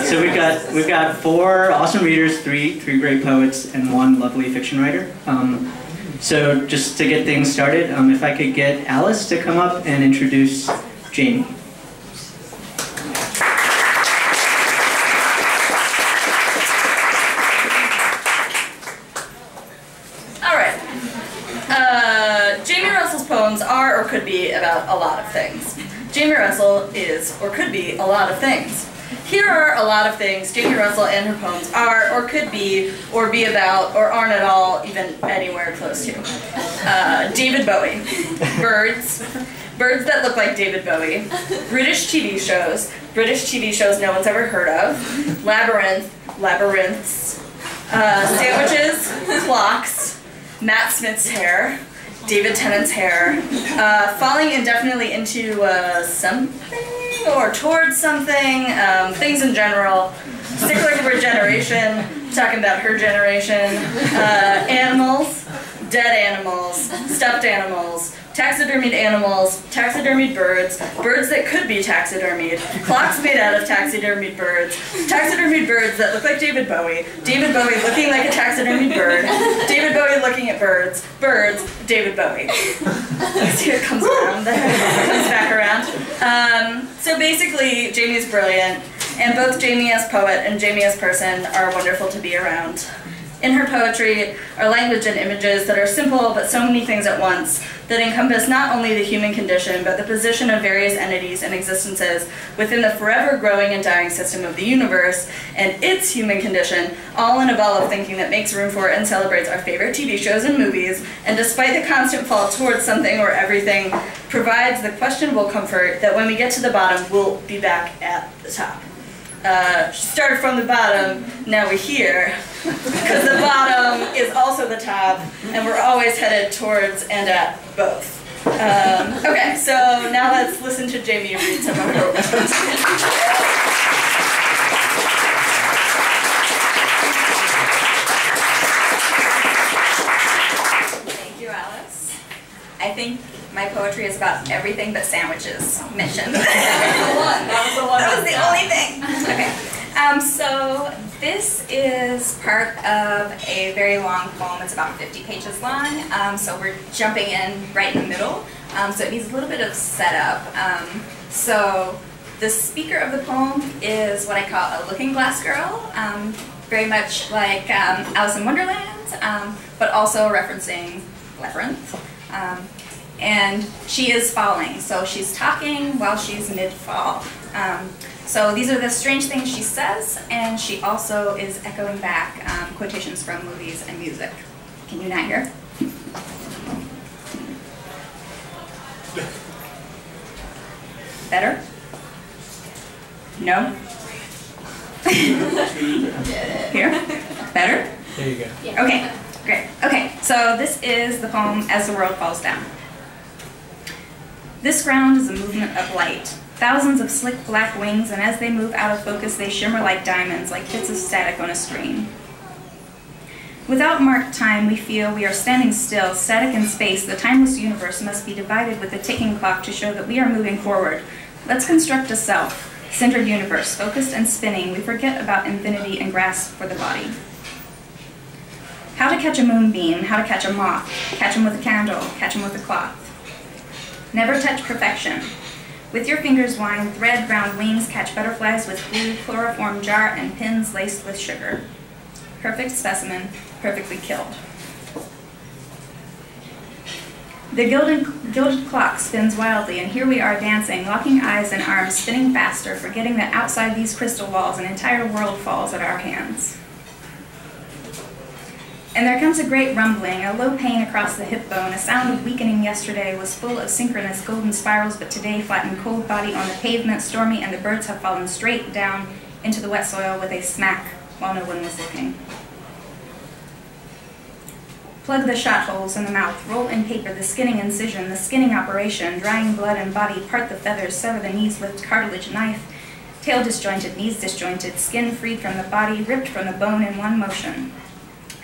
So we've got 4 awesome readers, three great poets, and 1 lovely fiction writer. So just to get things started, if I could get Alice to come up and introduce Jayme. Jayme Russell's poems are or could be about a lot of things. Jayme Russell is or could be a lot of things. Here are a lot of things Jayme Russell and her poems are or could be or be about or aren't at all even anywhere close to. David Bowie. Birds. Birds that look like David Bowie. British TV shows no one's ever heard of. Labyrinths. Sandwiches. Clocks. Matt Smith's hair. David Tennant's hair, falling indefinitely into something or towards something, things in general, cyclic regeneration, talking about her generation, animals, dead animals, stuffed animals, taxidermied birds, birds that could be taxidermied, clocks made out of taxidermied birds that look like David Bowie looking like a taxidermied bird, David Bowie looking at birds, David Bowie. Here it comes around, comes back around. So basically, Jayme is brilliant, and both Jayme as poet and Jayme as person are wonderful to be around. In her poetry are language and images that are simple but so many things at once, that encompass not only the human condition but the position of various entities and existences within the forever growing and dying system of the universe and its human condition, all in a ball of thinking that makes room for and celebrates our favorite TV shows and movies, and despite the constant fall towards something or everything, provides the questionable comfort that when we get to the bottom, we'll be back at the top. She started from the bottom, now we're here, because the bottom is also the top, and we're always headed towards and at both. Okay, so now let's listen to Jayme read some of her works. Thank you, Alice. I think my poetry is about everything but sandwiches mentioned. That was the only thing. Okay. So this is part of a very long poem. It's about 50 pages long. So we're jumping in right in the middle. So it needs a little bit of setup. So the speaker of the poem is what I call a looking glass girl. Very much like Alice in Wonderland, but also referencing Labyrinth. And she is falling, so she's talking while she's mid-fall. So these are the strange things she says, and she also is echoing back quotations from movies and music. Can you not hear? Better? No? Here? Better? There you go. Yeah. Okay, great. Okay, so this is the poem As the World Falls Down. This ground is a movement of light, thousands of slick black wings, and as they move out of focus, they shimmer like diamonds, like bits of static on a screen. Without marked time, we feel we are standing still, static in space. The timeless universe must be divided with a ticking clock to show that we are moving forward. Let's construct a self-centered universe, focused and spinning. We forget about infinity and grasp for the body. How to catch a moonbeam, how to catch a moth, catch him with a candle, catch him with a cloth. Never touch perfection. With your fingers wind thread round wings, catch butterflies with glue, chloroform jar, and pins laced with sugar. Perfect specimen, perfectly killed. The gilded clock spins wildly, and here we are dancing, locking eyes and arms, spinning faster, forgetting that outside these crystal walls an entire world falls at our hands. And there comes a great rumbling, a low pain across the hip bone, a sound of weakening. Yesterday was full of synchronous golden spirals, but today flattened cold body on the pavement, stormy, and the birds have fallen straight down into the wet soil with a smack while no one was looking. Plug the shot holes in the mouth, roll in paper the skinning incision, the skinning operation, drying blood and body, part the feathers, sever the knees, lift cartilage, knife, tail disjointed, knees disjointed, skin freed from the body, ripped from the bone in one motion.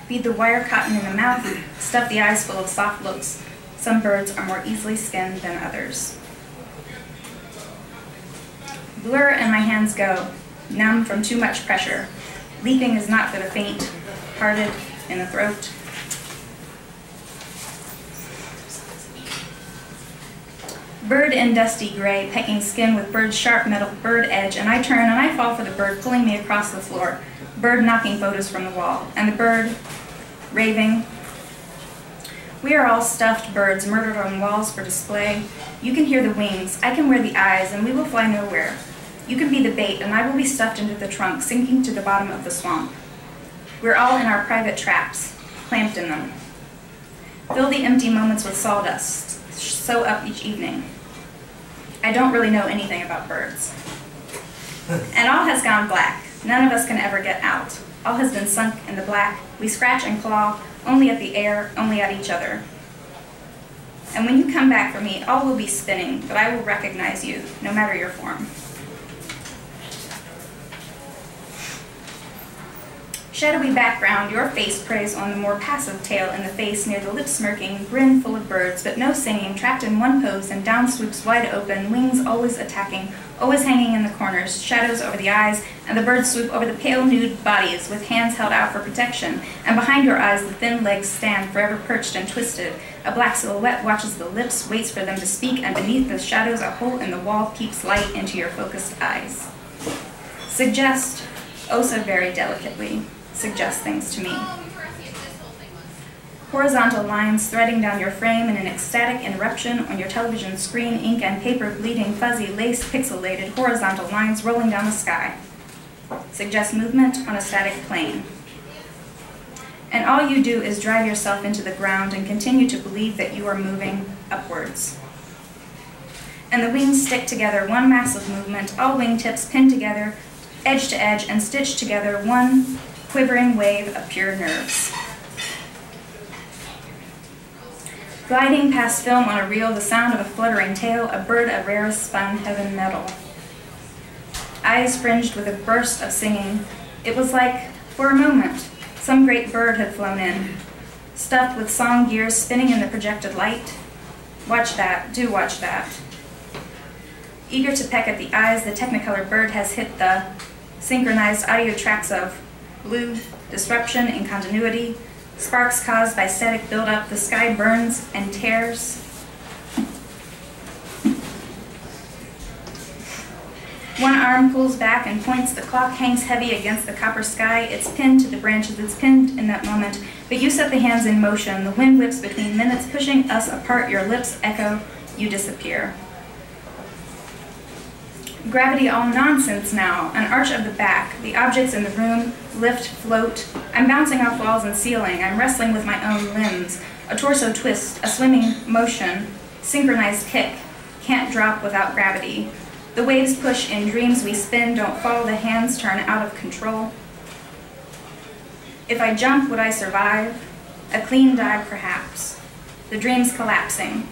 Feed the wire cotton in the mouth, stuff the eyes full of soft looks. Some birds are more easily skinned than others. Blur and my hands go. numb from too much pressure. Leaping is not for the faint-hearted in the throat. Bird in dusty gray, pecking skin with bird's sharp metal bird edge, and I turn and I fall for the bird pulling me across the floor. Bird knocking photos from the wall, and the bird raving. We are all stuffed birds murdered on walls for display. You can hear the wings, I can wear the eyes, and we will fly nowhere. You can be the bait, and I will be stuffed into the trunk, sinking to the bottom of the swamp. We're all in our private traps, clamped in them. Fill the empty moments with sawdust, sew up each evening. I don't really know anything about birds. And all has gone black. None of us can ever get out. All has been sunk in the black. We scratch and claw, only at the air, only at each other. And when you come back for me, all will be spinning, but I will recognize you, no matter your form. Shadowy background, your face preys on the more passive tail in the face near the lip-smirking, grin full of birds, but no singing, trapped in one pose and down swoops wide open, wings always attacking, always hanging in the corners, shadows over the eyes, and the birds swoop over the pale nude bodies with hands held out for protection, and behind your eyes the thin legs stand forever perched and twisted. A black silhouette watches the lips, waits for them to speak, and beneath the shadows a hole in the wall peeps light into your focused eyes. Suggest, oh so very delicately, suggest things to me. Horizontal lines threading down your frame in an ecstatic interruption on your television screen, ink and paper bleeding, fuzzy, lace, pixelated, horizontal lines rolling down the sky. Suggest movement on a static plane. And all you do is drive yourself into the ground and continue to believe that you are moving upwards. And the wings stick together, one massive movement, all wingtips pinned together, edge to edge, and stitched together, one quivering wave of pure nerves. Gliding past film on a reel, the sound of a fluttering tail, a bird of rarest spun heaven metal. Eyes fringed with a burst of singing. It was like, for a moment, some great bird had flown in, stuffed with song gears spinning in the projected light. Watch that, do watch that. Eager to peck at the eyes, the Technicolor bird has hit the synchronized audio tracks of blue, disruption in continuity, sparks caused by static buildup, the sky burns and tears. One arm pulls back and points, the clock hangs heavy against the copper sky, it's pinned to the branches, it's pinned in that moment, but you set the hands in motion, the wind whips between minutes, pushing us apart, your lips echo, you disappear. Gravity all nonsense now, an arch of the back, the objects in the room, lift, float. I'm bouncing off walls and ceiling, I'm wrestling with my own limbs. A torso twist, a swimming motion, synchronized kick, can't drop without gravity. The waves push in dreams we spin, don't fall, the hands turn out of control. If I jump, would I survive? A clean dive, perhaps. The dreams collapsing.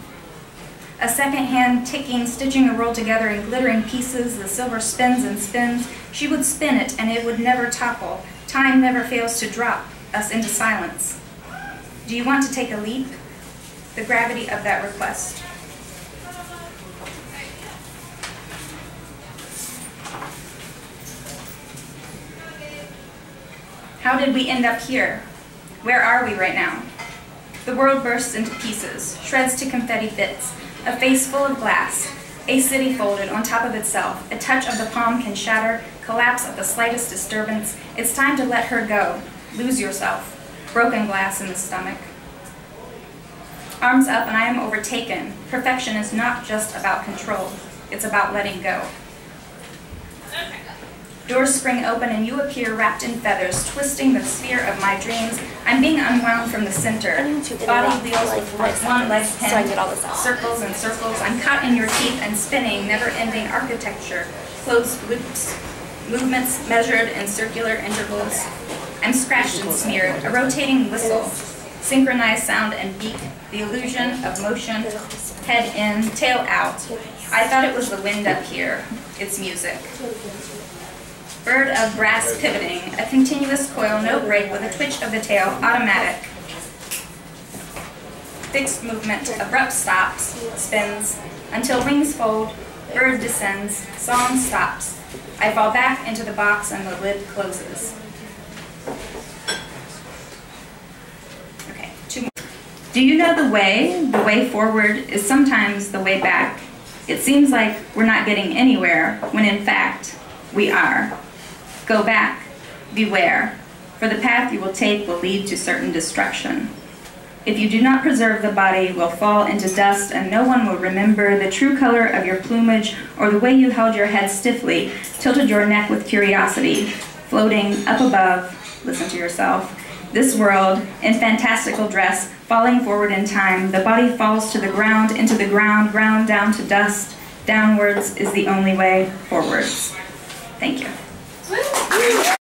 A second hand ticking, stitching the world together in glittering pieces, the silver spins and spins. She would spin it and it would never topple. Time never fails to drop us into silence. Do you want to take a leap? The gravity of that request. How did we end up here? Where are we right now? The world bursts into pieces, shreds to confetti bits. A face full of glass, a city folded on top of itself. A touch of the palm can shatter, collapse at the slightest disturbance. It's time to let her go, lose yourself. Broken glass in the stomach. Arms up and I am overtaken. Perfection is not just about control, it's about letting go. Doors spring open and you appear wrapped in feathers, twisting the sphere of my dreams. I'm being unwound from the center. Body wheels with one leg pinned, circles and circles. I'm caught in your teeth and spinning, never-ending architecture. Closed loops, movements measured in circular intervals. I'm scratched and smeared, a rotating whistle. Synchronized sound and beak, the illusion of motion. Head in, tail out. I thought it was the wind up here. It's music. Bird of brass pivoting, a continuous coil, no break, with a twitch of the tail, automatic. Fixed movement, abrupt stops, spins, until wings fold, bird descends, song stops. I fall back into the box and the lid closes. Okay, 2 more. Do you know the way forward is sometimes the way back? It seems like we're not getting anywhere when in fact we are. Go back, beware, for the path you will take will lead to certain destruction. If you do not preserve the body, will fall into dust, and no one will remember the true color of your plumage or the way you held your head stiffly, tilted your neck with curiosity, floating up above, listen to yourself, this world, in fantastical dress, falling forward in time. The body falls to the ground, into the ground, ground down to dust. Downwards is the only way forwards. Thank you.